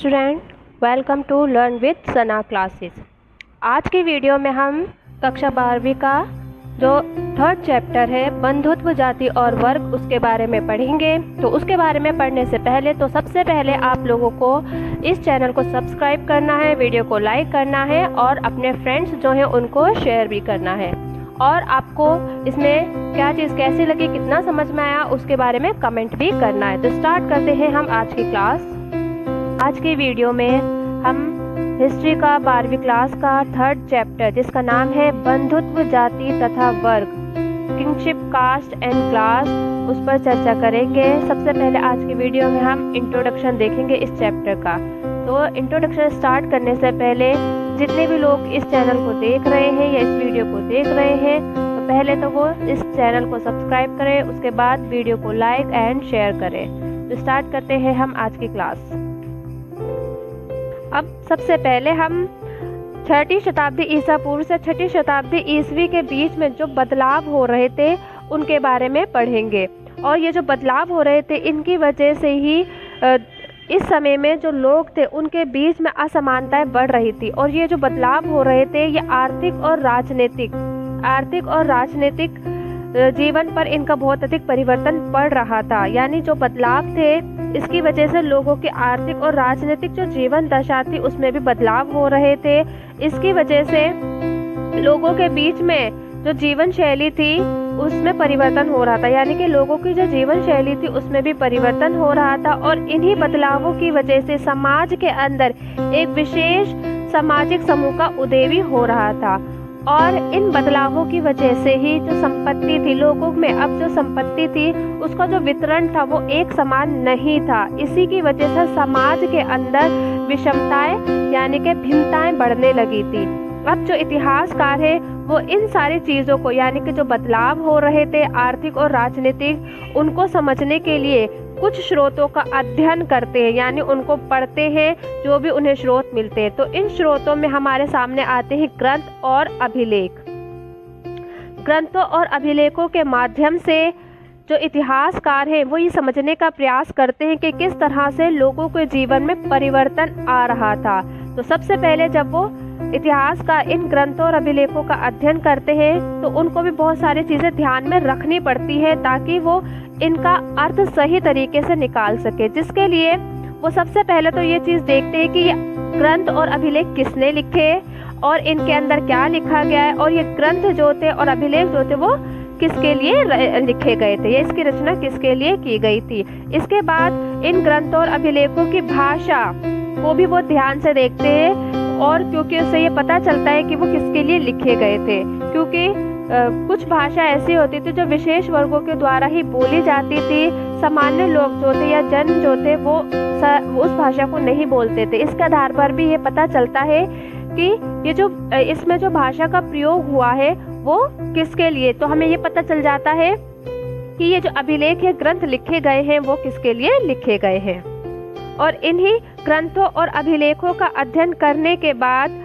Student, welcome to learn with Sana classes. आज की video में हम कक्षा 12वीं का जो थर्ड चैप्टर है बंधुत्व जाति और वर्ग उसके बारे में पढ़ेंगे। तो उसके बारे में पढ़ने से पहले सबसे पहले आप लोगों को इस चैनल को सब्सक्राइब करना है, वीडियो को लाइक करना है और अपने फ्रेंड्स जो हैं उनको शेयर भी करना है। और आपको इसमें क्या चीज़ कैसी लगी, कितना समझ में आया, उसके बारे में कमेंट भी करना है। तो स्टार्ट करते हैं हम आज की क्लास। आज की वीडियो में हम हिस्ट्री का 12वीं क्लास का थर्ड चैप्टर जिसका नाम है बंधुत्व जाति तथा वर्ग, किंगशिप कास्ट एंड क्लास, उस पर चर्चा करेंगे। सबसे पहले आज की वीडियो में हम इंट्रोडक्शन देखेंगे इस चैप्टर का। तो इंट्रोडक्शन स्टार्ट करने से पहले जितने भी लोग इस चैनल को देख रहे हैं या इस वीडियो को देख रहे हैं, तो पहले तो वो इस चैनल को सब्सक्राइब करें, उसके बाद वीडियो को लाइक एंड शेयर करें। तो स्टार्ट करते हैं हम आज की क्लास। अब सबसे पहले हम 6ठी शताब्दी ईसा पूर्व से 6ठी शताब्दी ईसवी के बीच में जो बदलाव हो रहे थे उनके बारे में पढ़ेंगे। और ये जो बदलाव हो रहे थे इनकी वजह से ही इस समय में जो लोग थे उनके बीच में असमानताएं बढ़ रही थी। और ये जो बदलाव हो रहे थे ये आर्थिक और राजनीतिक जीवन पर इनका बहुत अधिक परिवर्तन पड़ रहा था। यानी जो बदलाव थे इसकी वजह से लोगों की आर्थिक और राजनीतिक जो जीवन दशा थी उसमें भी बदलाव हो रहे थे। इसकी वजह से लोगों के बीच में जो जीवन शैली थी उसमें परिवर्तन हो रहा था। यानी कि लोगों की जो जीवन शैली थी उसमें भी परिवर्तन हो रहा था। और इन्हीं बदलावों की वजह से समाज के अंदर एक विशेष सामाजिक समूह का उदय भी हो रहा था। और इन बदलावों की वजह से ही जो संपत्ति थी लोगों में, अब जो संपत्ति थी उसका जो वितरण था वो एक समान नहीं था। इसी की वजह से समाज के अंदर विषमताएं यानी कि भिन्नताएं बढ़ने लगी थी। अब जो इतिहासकार है वो इन सारी चीज़ों को यानी कि जो बदलाव हो रहे थे आर्थिक और राजनीतिक, उनको समझने के लिए कुछ स्रोतों का अध्ययन करते हैं, यानी उनको पढ़ते हैं जो भी उन्हें स्रोत मिलते हैं। तो इन स्रोतों में हमारे सामने आते हैं ग्रंथ और अभिलेख। ग्रंथों और अभिलेखों के माध्यम से जो इतिहासकार हैं वो ये समझने का प्रयास करते हैं कि किस तरह से लोगों के जीवन में परिवर्तन आ रहा था। तो सबसे पहले जब वो इतिहास का इन ग्रंथों और अभिलेखों का अध्ययन करते हैं तो उनको भी बहुत सारी चीज़ें ध्यान में रखनी पड़ती है ताकि वो इनका अर्थ सही तरीके से निकाल सके। जिसके लिए वो सबसे पहले तो ये चीज़ देखते हैं कि ये ग्रंथ और अभिलेख किसने लिखे और इनके अंदर क्या लिखा गया है, और ये ग्रंथ जो थे और अभिलेख जो थे वो किसके लिए लिखे गए थे या इसकी रचना किसके लिए की गई थी। इसके बाद इन ग्रंथों और अभिलेखों की भाषा को भी वो ध्यान से देखते हैं, और क्योंकि उससे ये पता चलता है कि वो किसके लिए लिखे गए थे। क्योंकि कुछ भाषा ऐसी होती थी जो विशेष वर्गों के द्वारा ही बोली जाती थी। सामान्य लोग जो थे या जन जो थे वो उस भाषा को नहीं बोलते थे। इसके आधार पर भी ये पता चलता है कि ये जो इसमें जो भाषा का प्रयोग हुआ है वो किसके लिए। तो हमें ये पता चल जाता है कि ये जो अभिलेख या ग्रंथ लिखे गए हैं वो किसके लिए लिखे गए हैं। और इन्हीं ग्रंथों और अभिलेखों का अध्ययन करने के बाद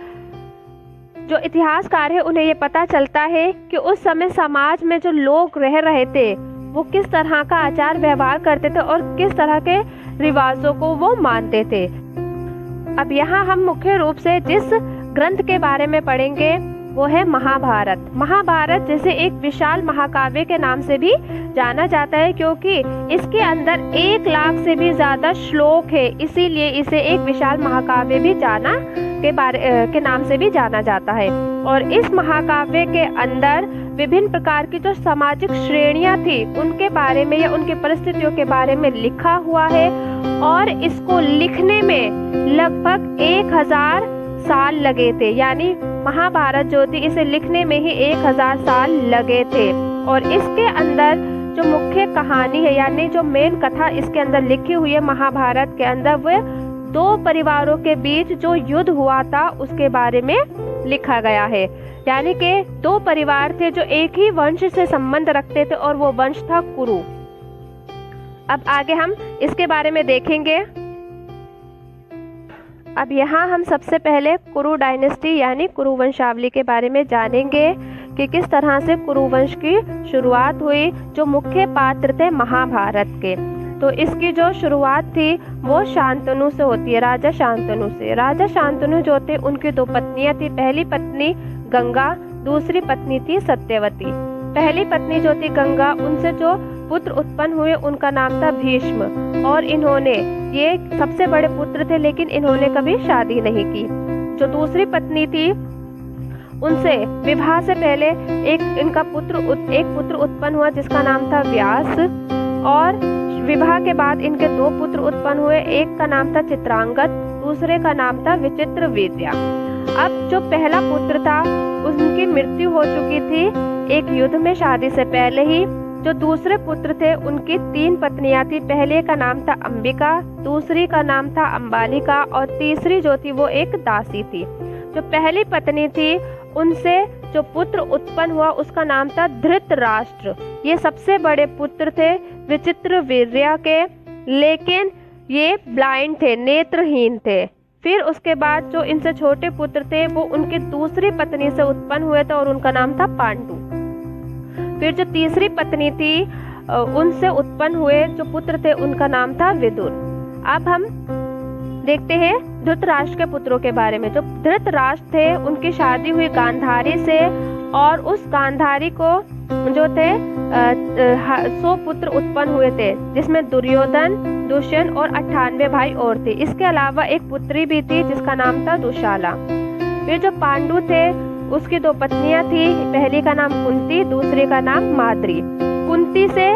जो इतिहासकार है उन्हें ये पता चलता है कि उस समय समाज में जो लोग रह रहे थे वो किस तरह का आचार व्यवहार करते थे और किस तरह के रिवाजों को वो मानते थे। अब यहाँ हम मुख्य रूप से जिस ग्रंथ के बारे में पढ़ेंगे वो है महाभारत। महाभारत जिसे एक विशाल महाकाव्य के नाम से भी जाना जाता है, क्योंकि इसके अंदर 1 लाख से भी ज्यादा श्लोक है, इसीलिए इसे एक विशाल महाकाव्य भी के नाम से भी जाना जाता है। और इस महाकाव्य के अंदर विभिन्न प्रकार की जो सामाजिक श्रेणियां थी उनके बारे में या उनकी परिस्थितियों के बारे में लिखा हुआ है। और इसको लिखने में लगभग 1000 साल लगे थे। यानी महाभारत जो थी इसे लिखने में ही 1000 साल लगे थे। और इसके अंदर जो मुख्य कहानी है यानी जो मेन कथा इसके अंदर लिखी हुई है महाभारत के अंदर, वो 2 परिवारों के बीच जो युद्ध हुआ था उसके बारे में लिखा गया है। यानी कि 2 परिवार थे जो एक ही वंश से संबंध रखते थे और वो वंश था कुरु। अब आगे हम इसके बारे में देखेंगे। अब यहाँ हम सबसे पहले कुरु डायनेस्टी यानी कुरु वंशावली के बारे में जानेंगे कि किस तरह से कुरु वंश की शुरुआत हुई। जो मुख्य पात्र थे महाभारत के, तो इसकी जो शुरुआत थी वो शांतनु से होती है, राजा शांतनु से। राजा शांतनु जो थे उनकी 2 पत्नियां थी। पहली पत्नी गंगा, दूसरी पत्नी थी सत्यवती। पहली पत्नी जो थी गंगा, उनसे जो पुत्र उत्पन्न हुए उनका नाम था भीष्म, और इन्होंने, ये सबसे बड़े पुत्र थे लेकिन इन्होंने कभी शादी नहीं की। जो दूसरी पत्नी थी उनसे विवाह से पहले एक पुत्र उत्पन्न हुआ जिसका नाम था व्यास, और विवाह के बाद इनके 2 पुत्र उत्पन्न हुए। एक का नाम था चित्रांगद, दूसरे का नाम था विचित्रवीर्या। अब जो पहला पुत्र था उनकी मृत्यु हो चुकी थी एक युद्ध में शादी से पहले ही। जो दूसरे पुत्र थे उनकी 3 पत्नियां थी। पहले का नाम था अंबिका, दूसरी का नाम था अंबालिका, और तीसरी जो थी वो एक दासी थी। जो पहली पत्नी थी उनसे जो पुत्र उत्पन्न हुआ उसका नाम था धृतराष्ट्र। ये सबसे बड़े पुत्र थे विचित्रवीर्या के, लेकिन ये ब्लाइंड थे, नेत्रहीन थे। फिर उसके बाद जो इनसे छोटे पुत्र थे वो उनकी दूसरी पत्नी से उत्पन्न हुए थे और उनका नाम था पांडु। फिर जो तीसरी पत्नी थी उनसे उत्पन्न हुए जो पुत्र थे उनका नाम था विदुर। अब हम देखते हैं धृतराष्ट्र के पुत्रों के बारे में। जो धृतराष्ट्र थे उनकी शादी हुई गांधारी से, और उस गांधारी को जो थे 100 पुत्र उत्पन्न हुए थे, जिसमें दुर्योधन, दुष्यंत और 98 भाई और थे। इसके अलावा एक पुत्री भी थी जिसका नाम था दुशाला। फिर जो पांडु थे उसकी 2 पत्नियां थी। पहली का नाम कुंती, दूसरी का नाम माद्री। कुंती से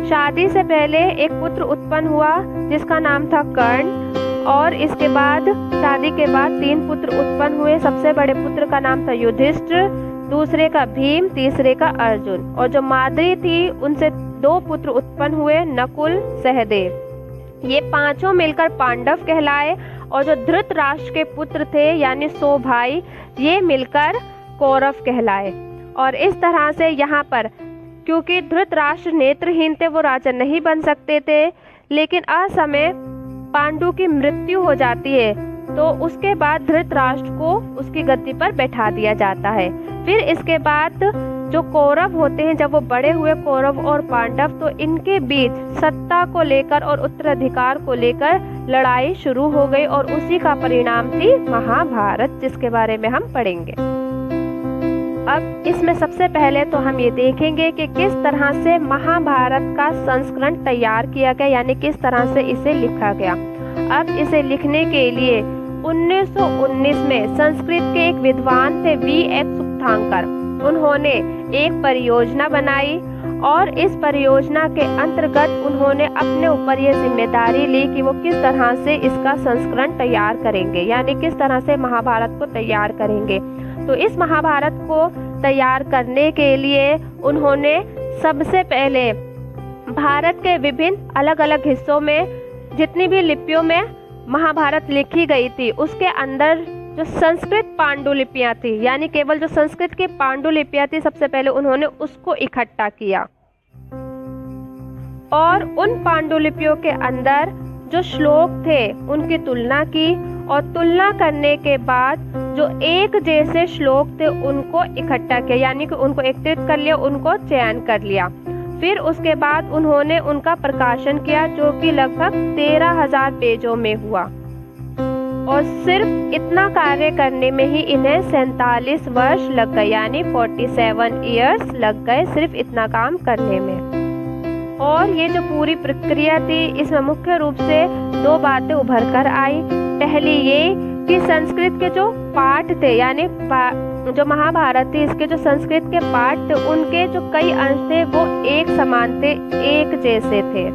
शादी से पहले एक पुत्र उत्पन्न हुआ जिसका नाम था कर्ण, और इसके बाद शादी के बाद 3 पुत्र उत्पन्न हुए। सबसे बड़े पुत्र का नाम था युधिष्ठिर, दूसरे का भीम, तीसरे का अर्जुन। और जो माद्री थी उनसे 2 पुत्र उत्पन्न हुए, नकुल, सहदेव। ये 5 मिलकर पांडव कहलाए, और जो धृतराष्ट्र के पुत्र थे यानी 100 भाई, ये मिलकर कौरव कहलाए। और इस तरह से यहाँ पर क्योंकि धृतराष्ट्र नेत्रहीन थे वो राजा नहीं बन सकते थे, लेकिन असमय पांडु की मृत्यु हो जाती है तो उसके बाद धृतराष्ट्र को उसकी गद्दी पर बैठा दिया जाता है। फिर इसके बाद जो कौरव होते हैं, जब वो बड़े हुए कौरव और पांडव, तो इनके बीच सत्ता को लेकर और उत्तराधिकार को लेकर लड़ाई शुरू हो गई, और उसी का परिणाम थी महाभारत, जिसके बारे में हम पढ़ेंगे। अब इसमें सबसे पहले तो हम ये देखेंगे कि किस तरह से महाभारत का संस्करण तैयार किया गया, यानी किस तरह से इसे लिखा गया। अब इसे लिखने के लिए 1919 में संस्कृत के एक विद्वान थे V.X. सुक्थांकर। उन्होंने एक परियोजना बनाई, और इस परियोजना के अंतर्गत उन्होंने अपने ऊपर ये जिम्मेदारी ली कि वो किस तरह से इसका संस्करण तैयार करेंगे, यानी किस तरह से महाभारत को तैयार करेंगे। तो इस महाभारत को तैयार करने के लिए उन्होंने सबसे पहले भारत के विभिन्न अलग अलग हिस्सों में जितनी भी लिपियों में महाभारत लिखी गई थी उसके अंदर जो संस्कृत पांडुलिपियां थी, यानी केवल जो संस्कृत की पांडुलिपियां थी, सबसे पहले उन्होंने उसको इकट्ठा किया, और उन पांडुलिपियों के अंदर जो श्लोक थे उनकी तुलना की, और तुलना करने के बाद जो एक जैसे श्लोक थे उनको इकट्ठा किया, यानी कि उनको एकत्रित कर लिया, उनको चयन कर लिया। फिर उसके बाद उन्होंने उनका प्रकाशन किया, जो कि लगभग 13,000 पेजों में हुआ, और सिर्फ इतना कार्य करने में ही इन्हें 47 वर्ष लग गए, यानी 47 इयर्स लग गए सिर्फ इतना काम करने में। और ये जो पूरी प्रक्रिया थी इसमें मुख्य रूप से 2 बातें उभर कर आई। पहली ये कि संस्कृत के जो पाठ थे, यानी जो महाभारत थी इसके जो संस्कृत के पाठ थे उनके जो कई अंश थे वो एक समान थे, एक जैसे थे।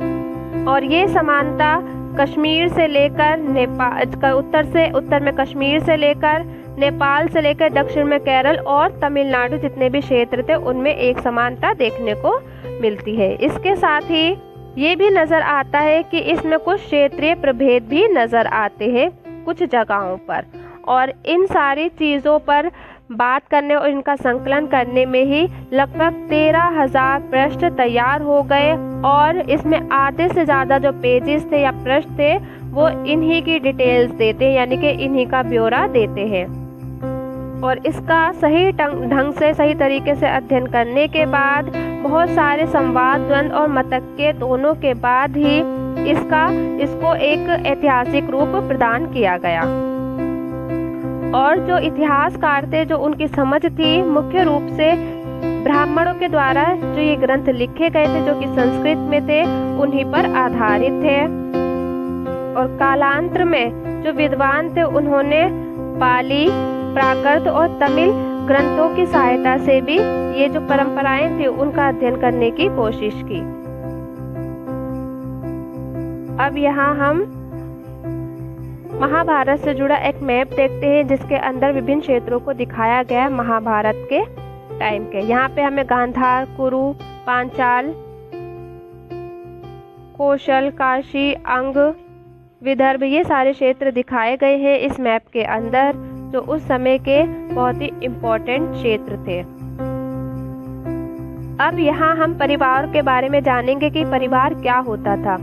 और ये समानता कश्मीर से लेकर नेपाल, उत्तर में कश्मीर से लेकर नेपाल से लेकर दक्षिण में केरल और तमिलनाडु जितने भी क्षेत्र थे उनमें एक समानता देखने को मिलती है। इसके साथ ही ये भी नज़र आता है कि इसमें कुछ क्षेत्रीय प्रभेद भी नज़र आते हैं कुछ जगहों पर, और इन सारी चीज़ों पर बात करने और इनका संकलन करने में ही लगभग 13,000 पृष्ठ तैयार हो गए, और इसमें आधे से ज़्यादा जो पेजेस थे या पृष्ठ थे वो इन्हीं की डिटेल्स देते हैं, यानी कि इन्हीं का ब्यौरा देते हैं। और इसका सही ढंग से सही तरीके से अध्ययन करने के बाद बहुत सारे संवाद, द्वंद्व और मतज्ञ दोनों के बाद ही इसको एक ऐतिहासिक रूप प्रदान किया गया। और जो इतिहासकार थे, जो उनकी समझ थी, मुख्य रूप से ब्राह्मणों के द्वारा जो ये ग्रंथ लिखे गए थे, जो कि संस्कृत में थे, उन्हीं पर आधारित थे। और कालांतर में जो विद्वान थे, उन्होंने पाली, प्राकृत और तमिल ग्रंथों की सहायता से भी ये जो परंपराएं थी उनका अध्ययन करने की कोशिश की। अब यहाँ हम महाभारत से जुड़ा एक मैप देखते हैं, जिसके अंदर विभिन्न क्षेत्रों को दिखाया गया है महाभारत के टाइम के। यहाँ पे हमें गांधार, कुरु, पांचाल, कौशल, काशी, अंग, विदर्भ, ये सारे क्षेत्र दिखाए गए हैं इस मैप के अंदर, जो उस समय के बहुत ही इम्पोर्टेंट क्षेत्र थे। अब यहाँ हम परिवार के बारे में जानेंगे कि परिवार क्या होता था।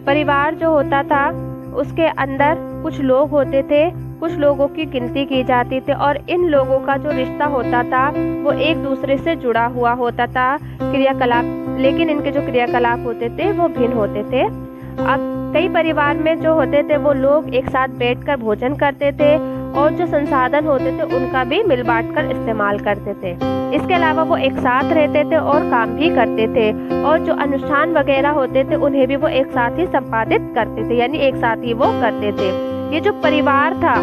परिवार जो होता था उसके अंदर कुछ लोग होते थे, कुछ लोगों की गिनती की जाती थी, और इन लोगों का जो रिश्ता होता था वो एक दूसरे से जुड़ा हुआ होता था, क्रियाकलाप, लेकिन इनके जो क्रियाकलाप होते थे वो भिन्न होते थे। अब कई परिवार में जो होते थे वो लोग एक साथ बैठकर भोजन करते थे, और जो संसाधन होते थे उनका भी मिल बांट कर इस्तेमाल करते थे। इसके अलावा वो एक साथ रहते थे और काम भी करते थे, और जो अनुष्ठान वगैरह होते थे उन्हें भी वो एक साथ ही संपादित करते थे, यानी एक साथ ही वो करते थे। ये जो परिवार था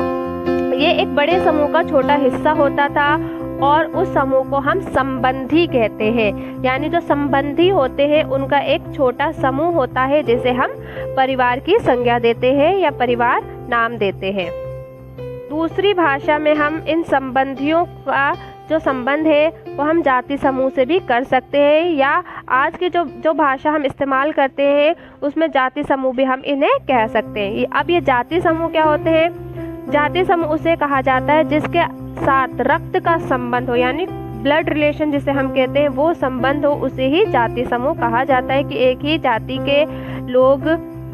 ये एक बड़े समूह का छोटा हिस्सा होता था, और उस समूह को हम संबंधी कहते हैं, यानी जो संबंधी होते हैं उनका एक छोटा समूह होता है, जिसे हम परिवार की संज्ञा देते हैं या परिवार नाम देते हैं। दूसरी भाषा में हम इन संबंधियों का जो संबंध है वो हम जाति समूह से भी कर सकते हैं, या आज की जो भाषा हम इस्तेमाल करते हैं उसमें जाति समूह भी हम इन्हें कह सकते हैं। अब ये जाति समूह क्या होते हैं? जाति समूह उसे कहा जाता है जिसके साथ रक्त का संबंध हो, यानी ब्लड रिलेशन जिसे हम कहते हैं, वो संबंध हो, उसे ही जाति समूह कहा जाता है। कि एक ही जाति के लोग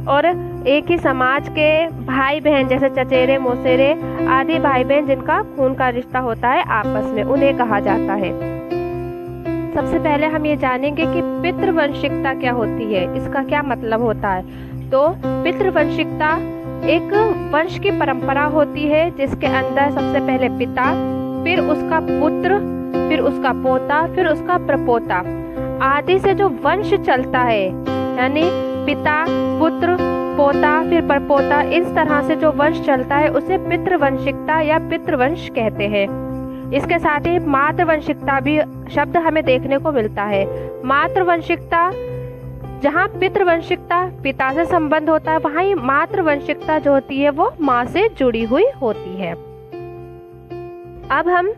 और एक ही समाज के भाई बहन, जैसे चचेरे, मौसेरे आदि भाई बहन जिनका खून का रिश्ता होता है आपस में, उन्हें कहा जाता है। सबसे पहले हम ये जानेंगे कि पितृवंशिकता क्या होती है, इसका क्या मतलब होता है। तो पितृवंशिकता एक वंश की परंपरा होती है जिसके अंदर सबसे पहले पिता, फिर उसका पुत्र, फिर उसका पोता, फिर उसका प्रपोता आदि से जो वंश चलता है, यानी पिता, पुत्र, पोता, फिर परपोता, इस तरह से जो वंश चलता है उसे पितृवंशिकता या पितृवंश कहते हैं। इसके साथ ही मातृवंशिकता भी शब्द हमें देखने को मिलता है। मातृवंशिकता, जहाँ पितृवंशिकता पिता से संबंध होता है, वहाँ ही मातृवंशिकता जो होती है वो माँ से जुड़ी हुई होती है। अब हम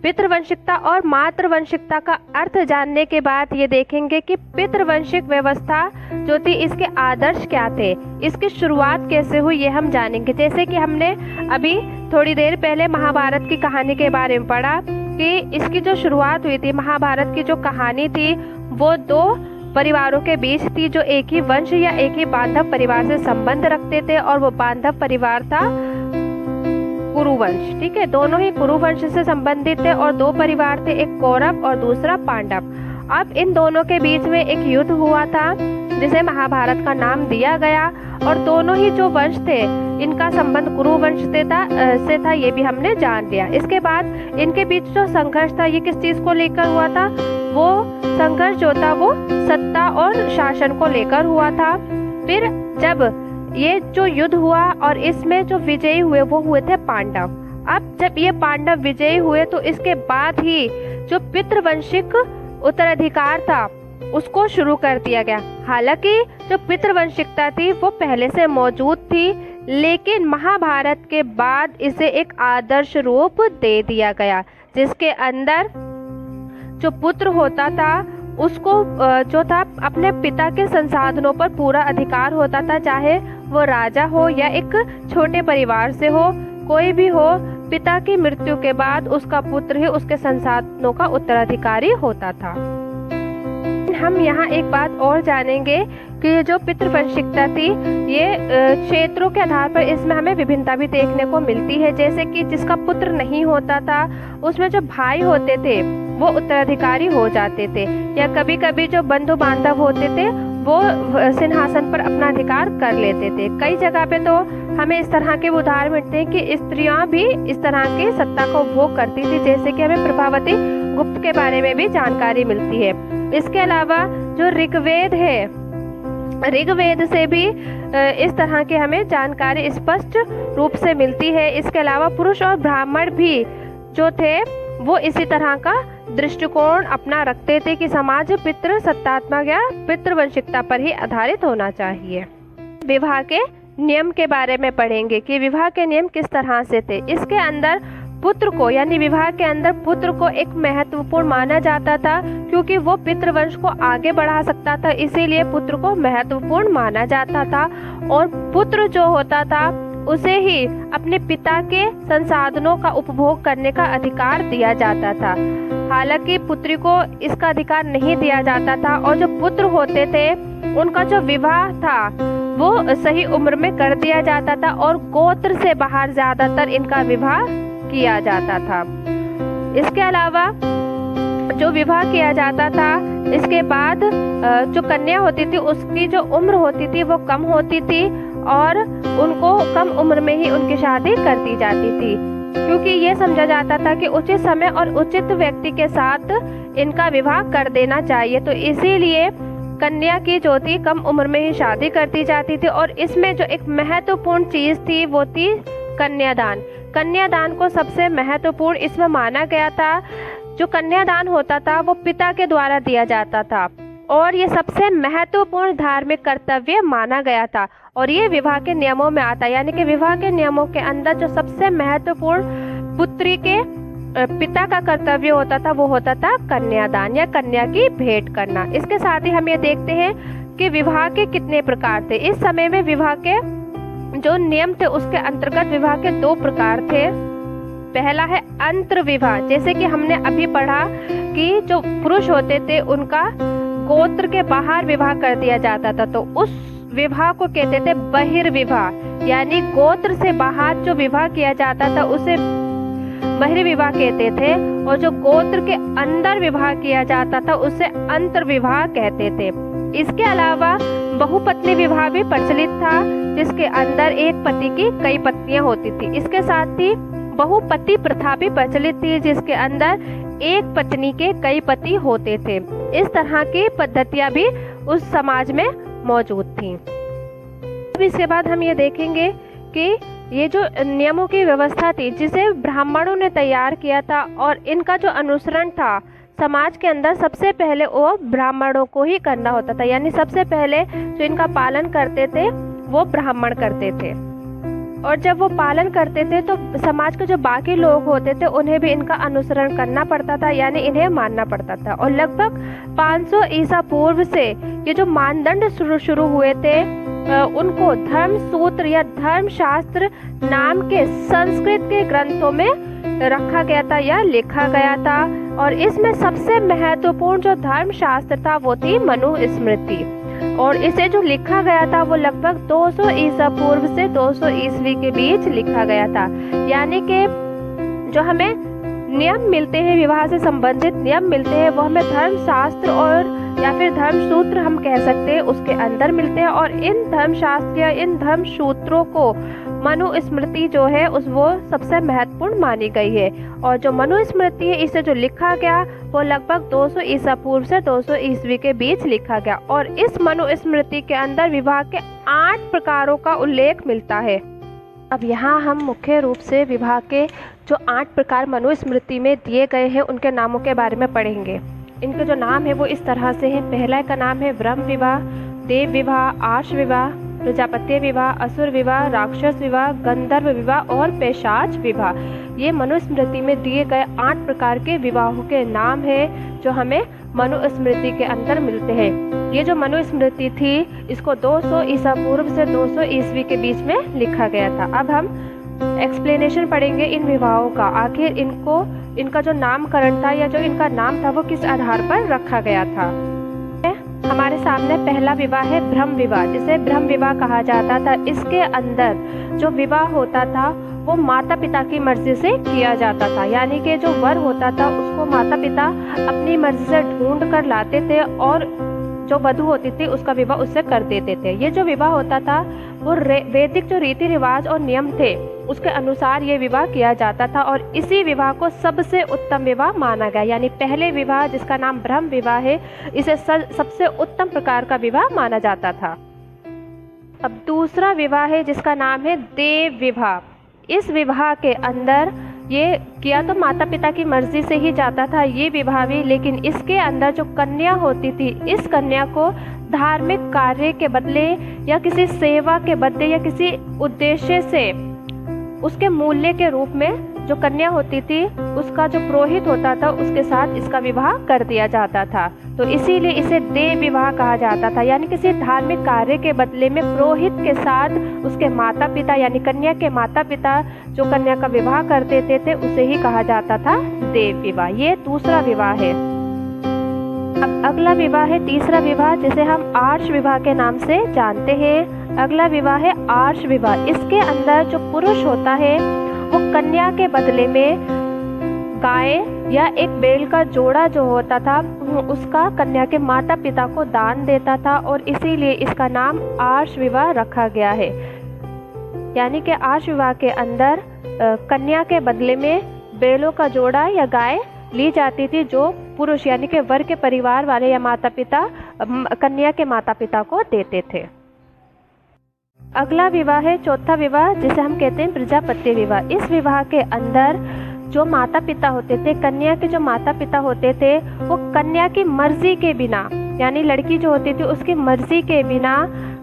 पितृवंशिकता और मातृवंशिकता का अर्थ जानने के बाद ये देखेंगे कि पितृवंशिक व्यवस्था जो थी इसके आदर्श क्या थे, इसकी शुरुआत कैसे हुई, ये हम जानेंगे। जैसे कि हमने अभी थोड़ी देर पहले महाभारत की कहानी के बारे में पढ़ा कि इसकी जो शुरुआत हुई थी, महाभारत की जो कहानी थी वो दो परिवारों के बीच थी जो एक ही वंश या एक ही बांधव परिवार से संबंध रखते थे, और वो बांधव परिवार था कुरुवंश। ठीक है, दोनों ही कुरुवंश से संबंधित थे और दो परिवार थे, एक कौरव और दूसरा पांडव। अब इन दोनों के बीच में एक युद्ध हुआ था जिसे महाभारत का नाम दिया गया, और दोनों ही जो वंश थे इनका संबंध कुरुवंश से था, ये भी हमने जान लिया। इसके बाद इनके बीच जो संघर्ष था ये किस चीज को लेकर हुआ था? वो संघर्ष जो था वो सत्ता और शासन को लेकर हुआ था। फिर जब ये जो युद्ध हुआ और इसमें जो विजयी हुए वो हुए थे पांडव। अब जब ये पांडव विजयी हुए तो इसके बाद ही जो पितृवंशिक उत्तराधिकार था उसको शुरू कर दिया गया। हालांकि जो पितृवंशिकता थी वो पहले से मौजूद थी, लेकिन महाभारत के बाद इसे एक आदर्श रूप दे दिया गया, जिसके अंदर जो पुत्र होता था उसको जो था अपने पिता के संसाधनों पर पूरा अधिकार होता था, चाहे वो राजा हो या एक छोटे परिवार से हो, कोई भी हो। पिता की मृत्यु के बाद उसका पुत्र ही उसके संसाधनों का उत्तराधिकारी होता था। लेकिन हम यहाँ एक बात और जानेंगे कि ये जो पितृवंशिकता थी, ये क्षेत्रों के आधार पर इसमें हमें विभिन्नता भी देखने को मिलती है। जैसे कि जिसका पुत्र नहीं होता था, उसमें जो भाई होते थे वो उत्तराधिकारी हो जाते थे, या कभी कभी जो बंधु बांधव होते थे वो सिंहासन पर अपना अधिकार कर लेते थे। कई जगह पे तो हमें इस तरह के उदाहरण मिलते हैं कि स्त्रियां भी इस तरह की सत्ता का उपभोग करती थी, जैसे कि हमें प्रभावती गुप्त के बारे में भी जानकारी मिलती है। इसके अलावा जो ऋग्वेद है, ऋग्वेद से भी इस तरह की हमें जानकारी स्पष्ट रूप से मिलती है। इसके अलावा पुरुष और ब्राह्मण भी जो थे वो इसी तरह का दृष्टिकोण अपना रखते थे कि समाज पितृ सत्तात्मक या पितृवंशिकता पर ही आधारित होना चाहिए। विवाह के नियम के बारे में पढ़ेंगे कि विवाह के नियम किस तरह से थे। इसके अंदर पुत्र को, यानी विवाह के अंदर पुत्र को एक महत्वपूर्ण माना जाता था, क्योंकि वो पितृवंश को आगे बढ़ा सकता था, इसीलिए पुत्र को महत्वपूर्ण माना जाता था। और पुत्र जो होता था उसे ही अपने पिता के संसाधनों का उपभोग करने का अधिकार दिया जाता था। हालांकि पुत्री को इसका अधिकार नहीं दिया जाता था, और जो पुत्र होते थे उनका जो विवाह था वो सही उम्र में कर दिया जाता था, और गोत्र से बाहर ज्यादातर इनका विवाह किया जाता था। इसके अलावा जो विवाह किया जाता था, इसके बाद जो कन्या होती थी उसकी जो उम्र होती थी वो कम होती थी, और उनको कम उम्र में ही उनकी शादी कर दी जाती थी, क्योंकि ये समझा जाता था कि उचित समय और उचित व्यक्ति के साथ इनका विवाह कर देना चाहिए। तो इसीलिए कन्या की जो थी कम उम्र में ही शादी कर दी जाती थी। और इसमें जो एक महत्वपूर्ण चीज थी वो थी कन्यादान। कन्यादान को सबसे महत्वपूर्ण इसमें माना गया था। जो कन्यादान होता था वो पिता के द्वारा दिया जाता था, और ये सबसे महत्वपूर्ण धार्मिक कर्तव्य माना गया था, और ये विवाह के नियमों में आता है। यानी कि विवाह के नियमों के अंदर जो सबसे महत्वपूर्ण पुत्री के पिता का कर्तव्य होता था वो होता था कन्यादान या कन्या की भेंट करना। इसके साथ ही हम ये देखते हैं कि विवाह के कितने प्रकार थे। इस समय में विवाह के जो नियम थे उसके अंतर्गत विवाह के 2 प्रकार थे। पहला है अंतर विवाह, जैसे कि हमने अभी पढ़ा कि जो पुरुष होते थे उनका गोत्र के बाहर विवाह कर दिया जाता था, तो उस विवाह को कहते थे बहिर्विवाह, यानी गोत्र से बाहर जो विवाह किया जाता था उसे बहिर्विवाह कहते थे, और जो गोत्र के अंदर विवाह किया जाता था उसे अंतर्विवाह कहते थे। इसके अलावा बहुपत्नी विवाह भी प्रचलित था, जिसके अंदर एक पति की कई पत्नियां होती थी। इसके साथ ही बहुपति प्रथा भी प्रचलित थी, जिसके अंदर एक पत्नी के कई पति होते थे। इस तरह की पद्धतियां भी उस समाज में मौजूद थी। इसके बाद हम ये देखेंगे कि ये जो नियमों की व्यवस्था थी जिसे ब्राह्मणों ने तैयार किया था, और इनका जो अनुसरण था समाज के अंदर सबसे पहले वो ब्राह्मणों को ही करना होता था। यानी सबसे पहले जो इनका पालन करते थे वो ब्राह्मण करते थे, और जब वो पालन करते थे तो समाज के जो बाकी लोग होते थे उन्हें भी इनका अनुसरण करना पड़ता था, यानी इन्हें मानना पड़ता था। और लगभग 500 ईसा पूर्व से ये जो मानदंड शुरू हुए थे उनको धर्म सूत्र या धर्मशास्त्र नाम के संस्कृत के ग्रंथों में रखा गया था या लिखा गया था। और इसमें सबसे महत्वपूर्ण जो धर्मशास्त्र था वो थी मनुस्मृति, और इसे जो लिखा गया था वो लगभग 200 ईसा पूर्व से 200 ईस्वी के बीच लिखा गया था। यानी कि जो हमें नियम मिलते हैं, विवाह से संबंधित नियम मिलते हैं, वो हमें धर्मशास्त्र और या फिर धर्मसूत्र हम कह सकते हैं उसके अंदर मिलते हैं। और इन धर्मशास्त्र या इन धर्मसूत्रों को मनुस्मृति जो है उस वो सबसे महत्वपूर्ण मानी गई है। और जो मनुस्मृति है इसे जो लिखा गया वो लगभग 200 ईसा पूर्व से 200 ईस्वी के बीच लिखा गया। और इस मनुस्मृति के अंदर विवाह के 8 प्रकारों का उल्लेख मिलता है। अब यहाँ हम मुख्य रूप से विवाह के जो 8 प्रकार मनुस्मृति में दिए गए हैं उनके नामों के बारे में पढ़ेंगे। इनके जो नाम है वो इस तरह से हैं। पहला का नाम है ब्रह्म विवाह, देव विवाह, आर्ष विवाह, प्रजापत्य विवाह, असुर विवाह, राक्षस विवाह, गंधर्व विवाह और पेशाच विवाह। ये मनुस्मृति में दिए गए 8 प्रकार के विवाहों के नाम हैं जो हमें मनुस्मृति के अंदर मिलते हैं। ये जो मनुस्मृति थी इसको 200 ईसा पूर्व से 200 ईस्वी के बीच में लिखा गया था। अब हम एक्सप्लेनेशन पढ़ेंगे इन विवाहों का, आखिर इनका जो नामकरण था या जो इनका नाम था वो किस आधार पर रखा गया था। हमारे सामने पहला विवाह है ब्रह्म विवाह, जिसे ब्रह्म विवाह कहा जाता था। इसके अंदर जो विवाह होता था वो माता पिता की मर्जी से किया जाता था, यानी कि जो वर होता था उसको माता पिता अपनी मर्जी से ढूंढ कर लाते थे और जो वधू होती थी उसका विवाह उससे कर देते थे। ये जो विवाह होता था वो वैदिक जो रीति रिवाज और नियम थे उसके अनुसार ये विवाह किया जाता था और इसी विवाह को सबसे उत्तम विवाह माना गया। यानी पहले विवाह जिसका नाम ब्रह्म विवाह है, इसे सबसे उत्तम प्रकार का विवाह माना जाता था। अब दूसरा विवाह है जिसका नाम है देव विवाह। इस विवाह के अंदर ये किया तो माता पिता की मर्जी से ही जाता था ये विवाह भी, लेकिन इसके अंदर जो कन्या होती थी इस कन्या को धार्मिक कार्य के बदले या किसी सेवा के बदले या किसी उद्देश्य से उसके मूल्य के रूप में जो कन्या होती थी उसका जो पुरोहित होता था उसके साथ इसका विवाह कर दिया जाता था। तो इसीलिए इसे देव विवाह कहा जाता था, यानी किसी धार्मिक कार्य के बदले में पुरोहित के साथ उसके माता पिता यानी कन्या के माता पिता जो कन्या का विवाह कर देते थे उसे ही कहा जाता था देव विवाह। ये दूसरा विवाह है। अब अगला विवाह है तीसरा विवाह, जिसे हम आर्ष विवाह के नाम से जानते हैं। अगला विवाह है आर्ष विवाह। इसके अंदर जो पुरुष होता है वो कन्या के बदले में गाय या एक बैल का जोड़ा जो होता था उसका कन्या के माता पिता को दान देता था और इसीलिए इसका नाम आर्ष विवाह रखा गया है। यानी कि आर्ष विवाह के अंदर कन्या के बदले में बैलों का जोड़ा या गाय ली जाती थी जो पुरुष यानी कि वर के परिवार वाले या माता पिता कन्या के माता पिता को देते थे। अगला विवाह है चौथा विवाह, जिसे हम कहते हैं प्रजापत्य विवाह। इस विवाह के अंदर जो माता पिता होते थे, कन्या के जो माता पिता होते थे वो कन्या की मर्जी के बिना यानी लड़की जो होती थी उसकी मर्जी के बिना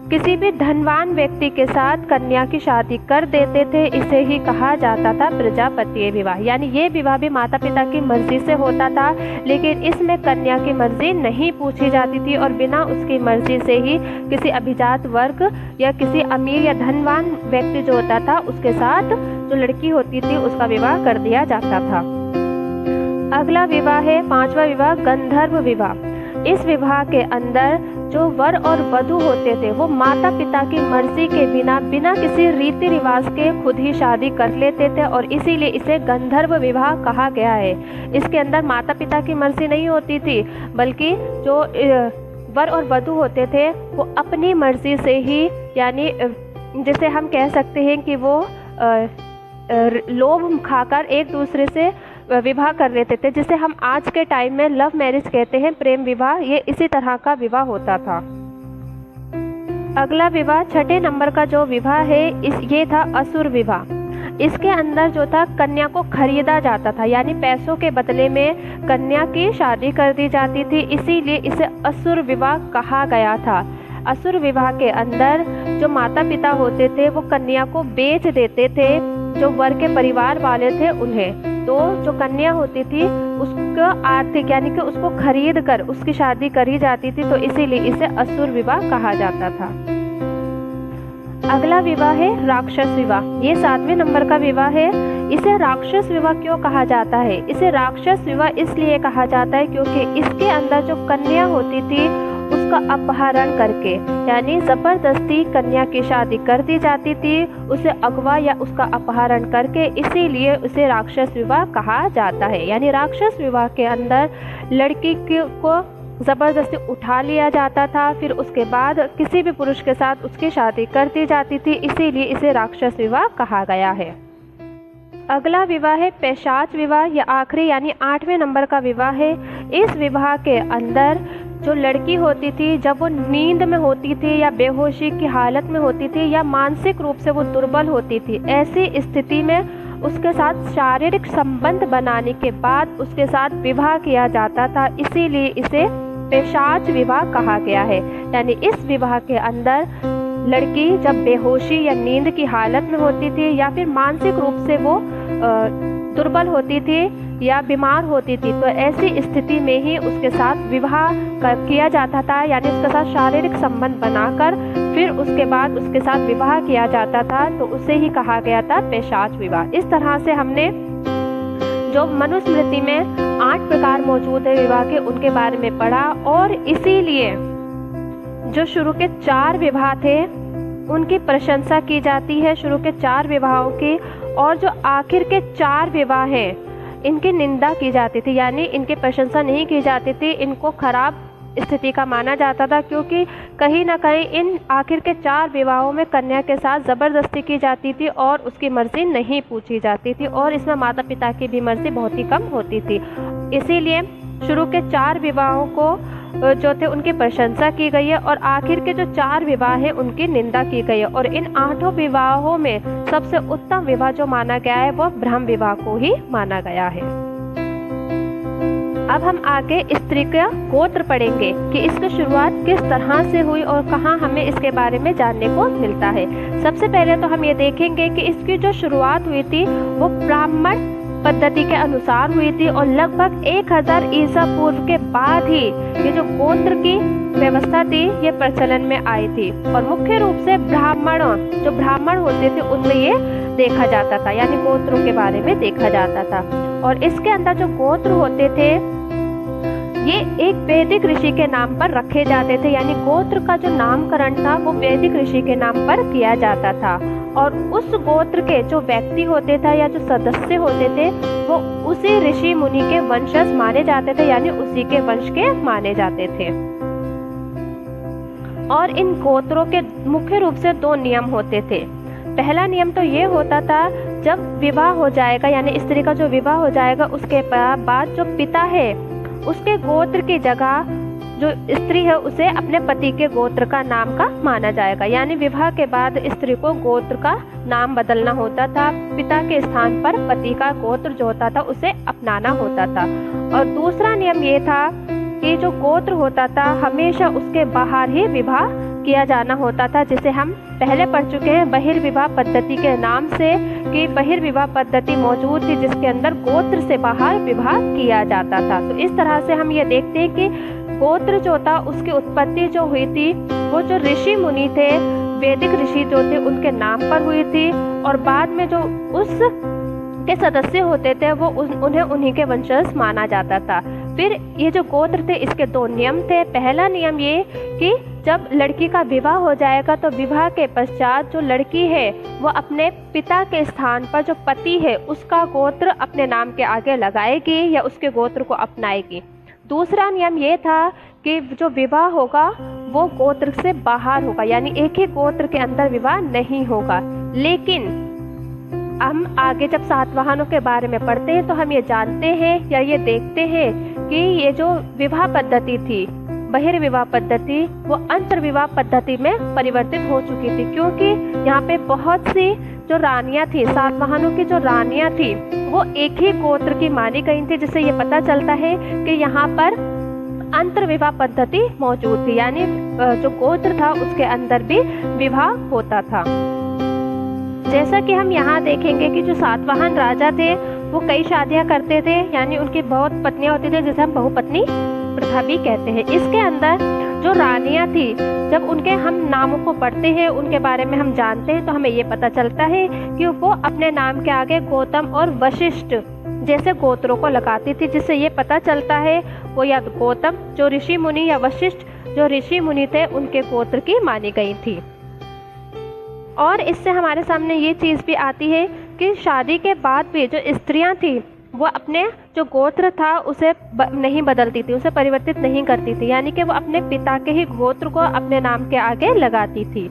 किसी भी धनवान व्यक्ति के साथ कन्या की शादी कर देते थे। इसे ही कहा जाता था प्रजापत्य विवाह। यानी ये विवाह भी माता पिता की मर्जी से होता था, लेकिन इसमें कन्या की मर्जी नहीं पूछी जाती थी और बिना उसकी मर्जी से ही किसी अभिजात वर्ग या किसी अमीर या धनवान व्यक्ति जो होता था उसके साथ जो लड़की होती थी उसका विवाह कर दिया जाता था। अगला विवाह है पांचवा विवाह गंधर्व विवाह। इस विवाह के अंदर जो वर और वधू होते थे वो माता पिता की मर्जी के बिना किसी रीति रिवाज के खुद ही शादी कर लेते थे और इसीलिए इसे गंधर्व विवाह कहा गया है। इसके अंदर माता पिता की मर्जी नहीं होती थी, बल्कि जो वर और वधू होते थे वो अपनी मर्जी से ही यानी जिसे हम कह सकते हैं कि वो लोभ खाकर एक दूसरे से विवाह कर लेते थे, जिसे हम आज के टाइम में लव मैरिज कहते हैं, प्रेम विवाह। ये इसी तरह का विवाह होता था। अगला विवाह छठे नंबर का जो विवाह है ये था असुर विवाह। इसके अंदर जो था कन्या को खरीदा जाता था, यानी पैसों के बदले में कन्या की शादी कर दी जाती थी, इसीलिए इसे असुर विवाह कहा गया था। असुर विवाह के अंदर जो माता पिता होते थे वो कन्या को बेच देते थे जो वर के परिवार वाले थे उन्हें। तो जो कन्या होती थी उसको आर्थिक यानी कि उसको खरीद कर उसकी शादी करी जाती थी, तो इसीलिए इसे असुर विवाह कहा जाता था। अगला विवाह है राक्षस विवाह। ये 7वें नंबर का विवाह है। इसे राक्षस विवाह क्यों कहा जाता है? इसे राक्षस विवाह इसलिए कहा जाता है क्योंकि इसके अंदर जो कन्या होती थी उसका अपहरण करके यानी जबरदस्ती कन्या की शादी कर दी जाती थी, उसे अगवा या उसका अपहरण करके, इसीलिए उसे राक्षस विवाह कहा जाता है। यानी राक्षस विवाह के अंदर लड़की को ज़बरदस्ती उठा लिया जाता था, फिर उसके बाद किसी भी पुरुष के साथ उसकी शादी कर दी जाती थी, इसीलिए इसे राक्षस विवाह कहा गया है। अगला विवाह है पैशाच विवाह, या आखिरी यानी 8वें नंबर का विवाह है। इस विवाह के अंदर जो लड़की होती थी जब वो नींद में होती थी या बेहोशी की हालत में होती थी या मानसिक रूप से वो दुर्बल होती थी, ऐसी स्थिति में उसके साथ शारीरिक संबंध बनाने के बाद उसके साथ विवाह किया जाता था, इसीलिए इसे पैशाच विवाह कहा गया है। यानी इस विवाह के अंदर लड़की जब बेहोशी या नींद की हालत में होती थी या फिर मानसिक रूप से वो दुर्बल होती थी या बीमार होती थी, तो ऐसी स्थिति में ही उसके साथ विवाह किया जाता था, यानी उसके साथ शारीरिक संबंध बनाकर फिर उसके बाद उसके साथ विवाह किया जाता था, तो उसे ही कहा गया था पैशाच विवाह। इस तरह से हमने जो मनुस्मृति में 8 प्रकार मौजूद है विवाह के उनके बारे में पढ़ा और इसीलिए जो शुरू के 4 विवाह थे उनकी प्रशंसा की जाती है, शुरू के 4 विवाहों की, और जो आखिर के 4 विवाह हैं इनकी निंदा की जाती थी, यानी इनकी प्रशंसा नहीं की जाती थी, इनको खराब स्थिति का माना जाता था, क्योंकि कहीं ना कहीं इन आखिर के 4 विवाहों में कन्या के साथ ज़बरदस्ती की जाती थी और उसकी मर्ज़ी नहीं पूछी जाती थी, और इसमें माता पिता की भी मर्ज़ी बहुत ही कम होती थी। इसीलिए शुरू के 4 विवाहों को जो थे उनकी प्रशंसा की गई है, और आखिर के जो 4 विवाह हैं उनकी निंदा की गई है। और इन 8 विवाहों में सबसे उत्तम विवाह जो माना गया है वह ब्रह्म विवाह को ही माना गया है। अब हम आगे स्त्री का गोत्र पढ़ेंगे कि इसकी शुरुआत किस तरह से हुई और कहाँ हमें इसके बारे में जानने को मिलता है। सबसे पहले तो हम ये देखेंगे कि इसकी जो शुरुआत हुई थी वो ब्राह्मण पद्धति के अनुसार हुई थी, और लगभग 1000 ईसा पूर्व के बाद ही ये जो गोत्र की व्यवस्था थी ये प्रचलन में आई थी। और मुख्य रूप से जो ब्राह्मण होते थे उनमें ये देखा जाता था, यानी गोत्रों के बारे में देखा जाता था। और इसके अंदर जो गोत्र होते थे ये एक वैदिक ऋषि के नाम पर रखे जाते थे, यानी गोत्र का जो नामकरण था वो वैदिक ऋषि के नाम पर किया जाता था। और उस गोत्र के जो व्यक्ति होते थे या जो सदस्य होते थे वो उसी ऋषि मुनि के वंशज माने जाते थे, यानी उसी के वंश के माने जाते थे। और इन गोत्रों के मुख्य रूप से 2 नियम होते थे। पहला नियम तो ये होता था, जब विवाह हो जाएगा यानी स्त्री का जो विवाह हो जाएगा उसके बाद जो पिता है उसके गोत्र की जगह जो स्त्री है उसे अपने पति के गोत्र का नाम का माना जाएगा, यानी विवाह के बाद स्त्री को गोत्र का नाम बदलना होता था, पिता के स्थान पर पति का गोत्र जो होता था उसे अपनाना होता था। और दूसरा नियम ये था कि जो गोत्र होता था हमेशा उसके बाहर ही विवाह किया जाना होता था, जिसे हम पहले पढ़ चुके हैं बहिर्विवाह पद्धति के नाम से, कि बहिर्विवाह पद्धति मौजूद थी जिसके अंदर गोत्र से बाहर विवाह किया जाता था। तो इस तरह से हम ये देखते हैं कि गोत्र जो था उसकी उत्पत्ति जो हुई थी वो जो ऋषि मुनि थे, वैदिक ऋषि जो थे उनके नाम पर हुई थी, और बाद में जो उस के सदस्य होते थे वो उन्हें उन्हीं के वंशज माना जाता था। फिर ये जो गोत्र थे इसके 2 नियम थे। पहला नियम ये कि जब लड़की का विवाह हो जाएगा तो विवाह के पश्चात जो लड़की है वो अपने पिता के स्थान पर जो पति है उसका गोत्र अपने नाम के आगे लगाएगी या उसके गोत्र को अपनाएगी। दूसरा नियम ये था कि जो विवाह होगा वो गोत्र से बाहर होगा, यानी एक ही गोत्र के अंदर विवाह नहीं होगा। लेकिन हम आगे जब सातवाहनों के बारे में पढ़ते हैं तो हम ये जानते हैं या ये देखते हैं कि ये जो विवाह पद्धति थी बहिर्विवाह पद्धति वो अंतर्विवाह पद्धति में परिवर्तित हो चुकी थी, क्योंकि यहाँ पे बहुत सी जो रानियां थी, सातवाहनों की जो रानियां थी वो एक ही गोत्र की मानी गई थी, जिससे ये पता चलता है कि यहाँ पर अंतर्विवाह पद्धति मौजूद थी, यानी जो गोत्र था उसके अंदर भी विवाह होता था। जैसा कि हम यहाँ देखेंगे कि जो सातवाहन राजा थे वो कई शादियां करते थे, यानी उनकी बहुत पत्नियां होती थी जिसे हम बहुपत्नी प्रथा भी कहते हैं। इसके अंदर जो रानियां थी जब उनके हम नामों को पढ़ते हैं उनके बारे में हम जानते हैं तो हमें ये पता चलता है कि वो अपने नाम के आगे गौतम और वशिष्ठ जैसे गोत्रों को लगाती थी, जिससे ये पता चलता है वो या गौतम जो ऋषि मुनि या वशिष्ठ जो ऋषि मुनि थे उनके गोत्र की मानी गई थी। और इससे हमारे सामने ये चीज़ भी आती है कि शादी के बाद भी जो स्त्रियां थी वो अपने जो गोत्र था उसे नहीं बदलती थी, उसे परिवर्तित नहीं करती थी, यानी कि वो अपने पिता के ही गोत्र को अपने नाम के आगे लगाती थी।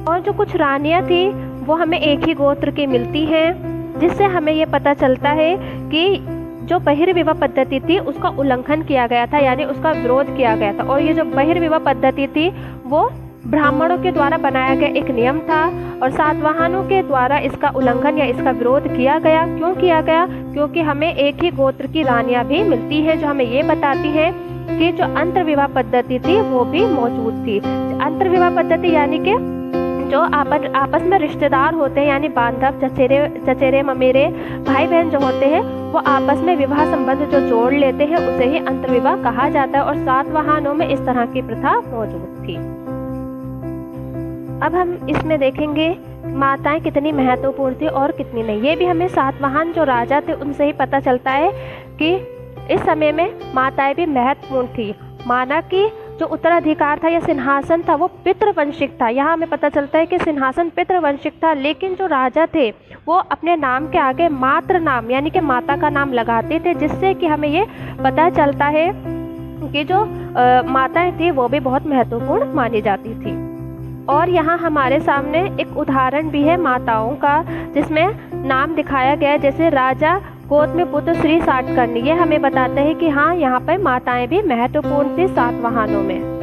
और जो कुछ रानियां थी वो हमें एक ही गोत्र की मिलती हैं, जिससे हमें ये पता चलता है कि जो बहिर्विवाह पद्धति थी उसका उल्लंघन किया गया था, यानी उसका विरोध किया गया था। और ये जो बहिर्विवाह पद्धति थी वो ब्राह्मणों के द्वारा बनाया गया एक नियम था और सातवाहनों के द्वारा इसका उल्लंघन या इसका विरोध किया गया। क्यों किया गया? क्योंकि हमें एक ही गोत्र की रानियां भी मिलती हैं जो हमें ये बताती हैं कि जो अंतर्विवाह पद्धति थी वो भी मौजूद थी। अंतर्विवाह पद्धति यानी कि जो आपस में रिश्तेदार होते हैं, यानी बांधव चचेरे ममेरे भाई बहन जो होते हैं वो आपस में विवाह संबंध जो जोड़ लेते हैं उसे ही अंतर्विवाह कहा जाता है। और सातवाहनों में इस तरह की प्रथा मौजूद थी। अब हम इसमें देखेंगे माताएं कितनी महत्वपूर्ण थी और कितनी नहीं। ये भी हमें सातवाहन जो राजा थे उनसे ही पता चलता है कि इस समय में माताएं भी महत्वपूर्ण थी। माना कि जो उत्तराधिकार था या सिंहासन था वो पितृवंशिक था। यहाँ हमें पता चलता है कि सिंहासन पितृवंशिक था, लेकिन जो राजा थे वो अपने नाम के आगे मातृ नाम यानी कि माता का नाम लगाते थे, जिससे कि हमें ये पता चलता है कि जो माताएं थी वो भी बहुत महत्वपूर्ण मानी जाती थी। और यहाँ हमारे सामने एक उदाहरण भी है माताओं का, जिसमें नाम दिखाया गया है, जैसे राजा गौतमीपुत्र श्री सातकर्णी। ये हमें बताता है कि हाँ, यहाँ पर माताएं भी महत्वपूर्ण थी सातवाहनों में।